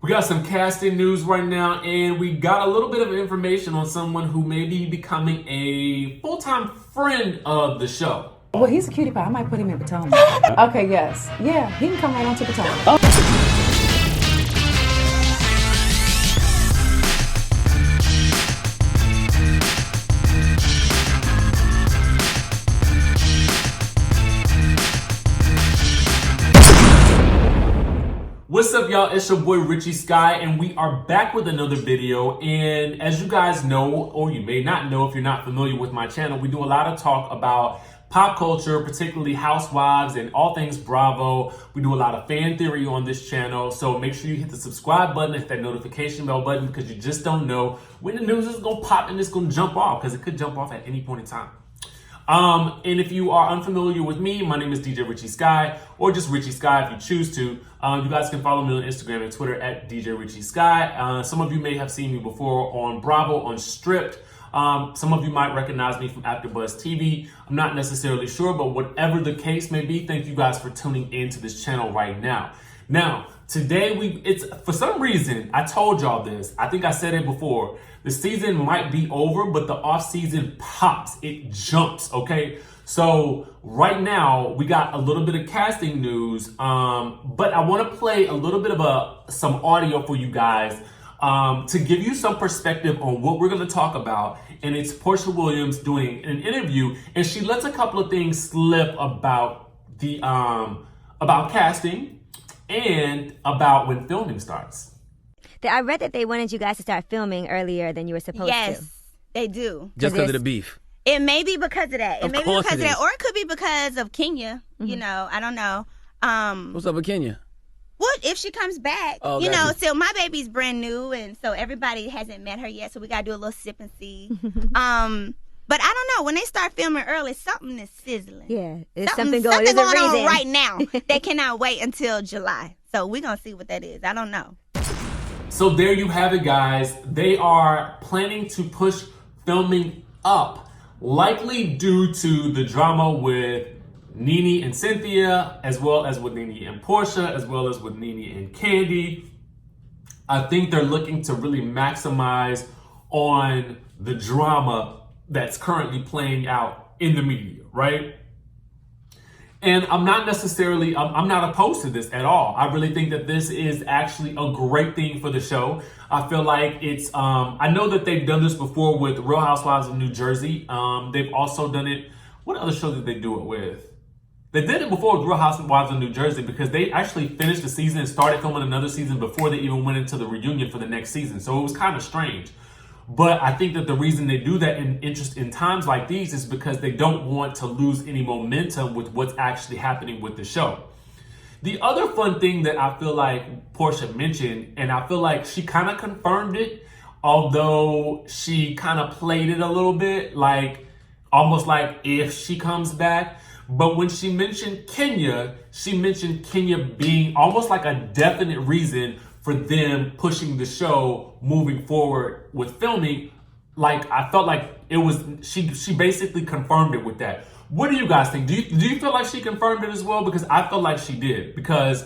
We got some casting news right now, and we got a little bit of information on someone who may be becoming a full-time friend of the show. Well, he's a cutie pie. I might put him in Potomac. Okay, yes. Yeah, he can come right on to Potomac. What's up, y'all? It's your boy RHOA, and we are back with another video. And as you guys know, or you may not know if you're not familiar with my channel, we do a lot of talk about pop culture, particularly housewives and all things Bravo. We do a lot of fan theory on this channel, so make sure you hit the subscribe button, hit that notification bell button, because you just don't know when the news is gonna pop and it's gonna jump off, because it could jump off at any point in time. And if you are unfamiliar with me, my name is DJRichieSkye, or just RHOA if you choose to. You guys can follow me on Instagram and Twitter at DJRichieSkye. Some of you may have seen me before on Bravo, on Stripped. Some of you might recognize me from AfterBuzz TV. I'm not necessarily sure, but whatever the case may be, thank you guys for tuning into this channel right now. Now, today it's for some reason, I told y'all this. I think I said it before. The season might be over, but the off season pops. It jumps, okay? So right now we got a little bit of casting news, but I want to play a little bit of some audio for you guys to give you some perspective on what we're going to talk about. And it's Porsha Williams doing an interview, and she lets a couple of things slip about the about casting and about when filming starts. I read that they wanted you guys to start filming earlier than you were supposed to. Yes, they do. Just because of the beef. It may be because of that. It may be because of that, or it could be because of Kenya. Mm-hmm. You know, I don't know. What's up with Kenya? What if she comes back? Oh, you gotcha. know, so my baby's brand new, and so everybody hasn't met her yet. So we gotta do a little sip and see. But I don't know. When they start filming early, something is sizzling. Yeah, it's something going There's a on reason. right now. They cannot wait until July. So we're gonna see what that is. I don't know. So there you have it, guys. They are planning to push filming up, likely due to the drama with Nene and Cynthia, as well as with Nene and Porsha, as well as with Nene and Kandi. I think they're looking to really maximize on the drama that's currently playing out in the media, right? And I'm not necessarily, I'm not opposed to this at all. I really think that this is actually a great thing for the show. I feel like it's, I know that they've done this before with Real Housewives of New Jersey. They've also done it, what other show did they do it with? They did it before with Real Housewives of New Jersey, because they actually finished the season and started filming another season before they even went into the reunion for the next season. So it was kind of strange. But I think that the reason they do that in times like these is because they don't want to lose any momentum with what's actually happening with the show. The other fun thing that I feel like Porsha mentioned, and I feel like she kind of confirmed it, although she kind of played it a little bit, like almost like if she comes back. But when she mentioned Kenya being almost like a definite reason for them pushing the show moving forward with filming. Like, I felt like it was, she basically confirmed it with that. What do you guys think? Do you feel like she confirmed it as well? Because I felt like she did, because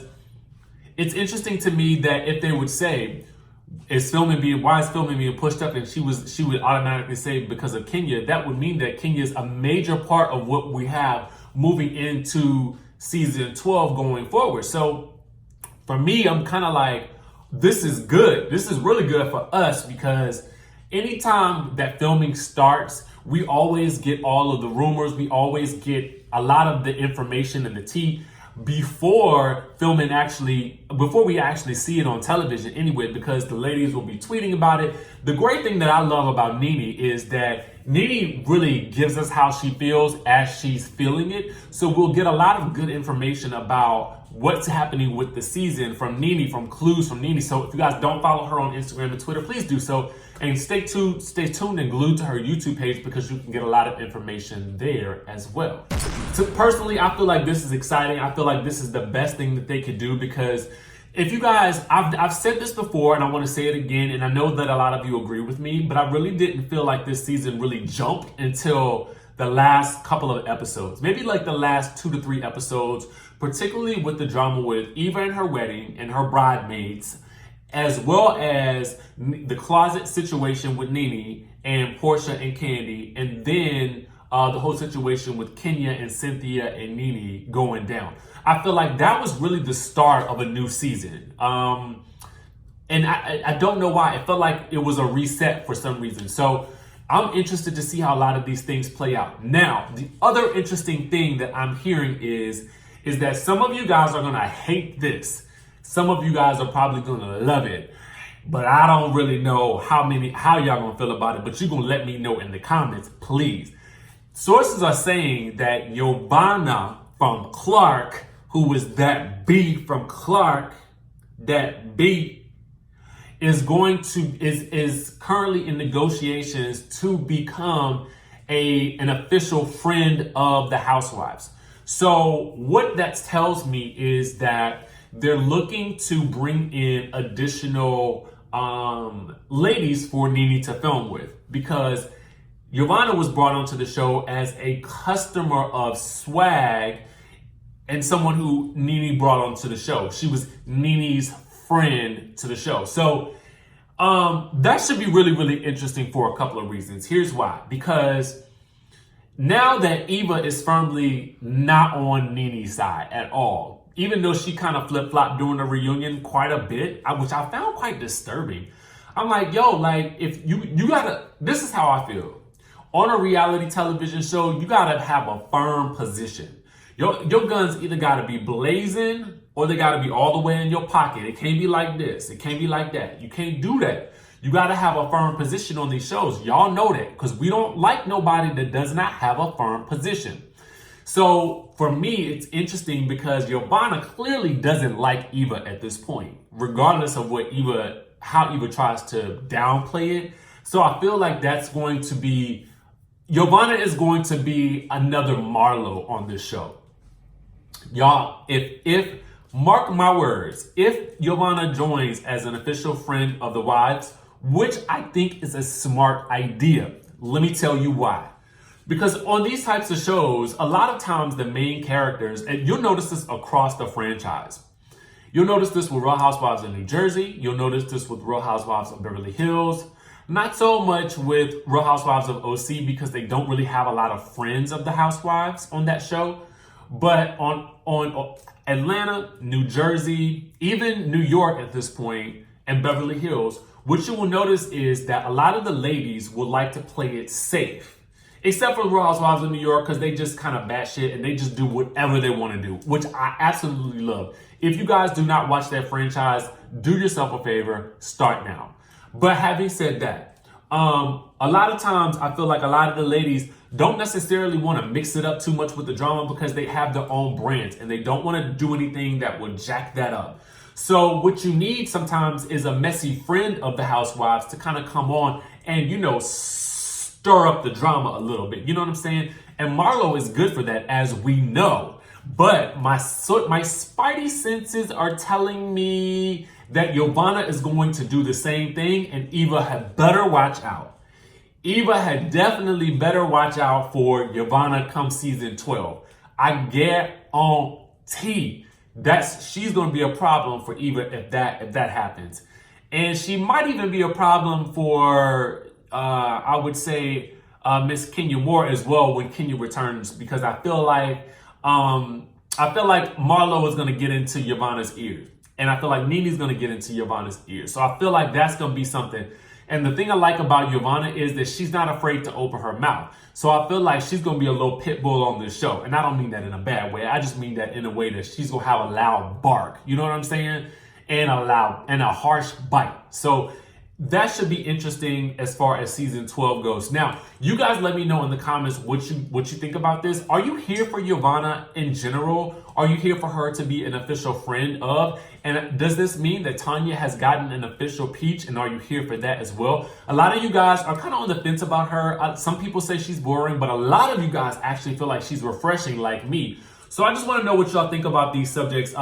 it's interesting to me that if they would say, why is filming being pushed up? And she would automatically say because of Kenya, that would mean that Kenya is a major part of what we have moving into season 12 going forward. So for me, I'm kind of like, this is good. This is really good for us, because anytime that filming starts, we always get all of the rumors. We always get a lot of the information and the tea before we actually see it on television anyway, because the ladies will be tweeting about it. The great thing that I love about Nene is that Nene really gives us how she feels as she's feeling it. So we'll get a lot of good information about what's happening with the season from Nene, from clues from Nene. So if you guys don't follow her on Instagram and Twitter, please do so. And stay tuned and glued to her YouTube page, because you can get a lot of information there as well. So personally, I feel like this is exciting. I feel like this is the best thing that they could do, because if you guys, I've said this before and I want to say it again, and I know that a lot of you agree with me, but I really didn't feel like this season really jumped until the last couple of episodes, maybe like the last 2 to 3 episodes, particularly with the drama with Eva and her wedding and her bridesmaids. as well as the closet situation with Nene and Porsha and Kandi, and then the whole situation with Kenya and Cynthia and Nene going down. I feel like that was really the start of a new season. And I don't know why. It felt like it was a reset for some reason. So I'm interested to see how a lot of these things play out. Now, the other interesting thing that I'm hearing is that some of you guys are going to hate this. Some of you guys are probably going to love it. But I don't really know how y'all going to feel about it. But you're going to let me know in the comments, please. Sources are saying that Yovanna from Clark, who was that B from Clark, that B, is currently in negotiations to become an official friend of the Housewives. So what that tells me is that they're looking to bring in additional ladies for Nene to film with, because Yovanna was brought onto the show as a customer of swag and someone who Nene brought onto the show. She was Nene's friend to the show. So that should be really, really interesting for a couple of reasons. Here's why. Because now that Eva is firmly not on Nene's side at all, even though she kind of flip-flopped during the reunion quite a bit, which I found quite disturbing. I'm like, yo, like, if you gotta, this is how I feel. On a reality television show, you gotta have a firm position. Your guns either gotta be blazing or they gotta be all the way in your pocket. It can't be like this. It can't be like that. You can't do that. You gotta have a firm position on these shows. Y'all know that, because we don't like nobody that does not have a firm position. So for me, it's interesting because Yovanna clearly doesn't like Eva at this point, regardless of how Eva tries to downplay it. So I feel like that's going to be, Yovanna is going to be another Marlo on this show. Y'all, if mark my words, if Yovanna joins as an official friend of the wives, which I think is a smart idea, let me tell you why. Because on these types of shows, a lot of times the main characters, and you'll notice this across the franchise. You'll notice this with Real Housewives of New Jersey. You'll notice this with Real Housewives of Beverly Hills. Not so much with Real Housewives of OC, because they don't really have a lot of friends of the housewives on that show. But on Atlanta, New Jersey, even New York at this point, and Beverly Hills, what you will notice is that a lot of the ladies would like to play it safe. Except for Real Housewives of New York, because they just kind of batshit and they just do whatever they want to do, which I absolutely love. If you guys do not watch that franchise, do yourself a favor, start now. But having said that, a lot of times I feel like a lot of the ladies don't necessarily want to mix it up too much with the drama, because they have their own brands and they don't want to do anything that would jack that up. So what you need sometimes is a messy friend of the housewives to kind of come on and, stir up the drama a little bit. You know what I'm saying? And Marlo is good for that, as we know. But my spidey senses are telling me that Yovanna is going to do the same thing, and Eva had better watch out. Eva had definitely better watch out for Yovanna come season 12. I guarantee she's going to be a problem for Eva if that happens. And she might even be a problem for I would say Miss Kenya Moore as well when Kenya returns, because I feel like Marlo is going to get into Yovanna's ear, and I feel like Nene's going to get into Yovanna's ear. So I feel like that's going to be something. And the thing I like about Yovanna is that she's not afraid to open her mouth. So I feel like she's going to be a little pit bull on this show. And I don't mean that in a bad way. I just mean that in a way that she's going to have a loud bark. You know what I'm saying? And a harsh bite. So that should be interesting as far as season 12 goes. Now, you guys let me know in the comments what you think about this. Are you here for Yovanna in general? Are you here for her to be an official friend of? And does this mean that Tanya has gotten an official peach? And are you here for that as well? A lot of you guys are kind of on the fence about her. Some people say she's boring, but a lot of you guys actually feel like she's refreshing like me. So I just want to know what y'all think about these subjects.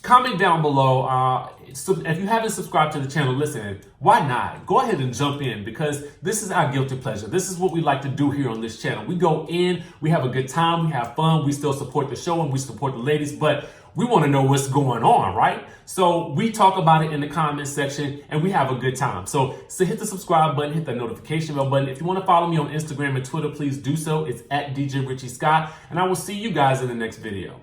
Comment down below. if you haven't subscribed to the channel, listen, why not? Go ahead and jump in, because this is our guilty pleasure. This is what we like to do here on this channel. We go in, we have a good time, we have fun, we still support the show and we support the ladies, but we want to know what's going on, right? So we talk about it in the comments section and we have a good time. So hit the subscribe button, hit the notification bell button. If you want to follow me on Instagram and Twitter, please do so. It's at DJRichieSkye, and I will see you guys in the next video.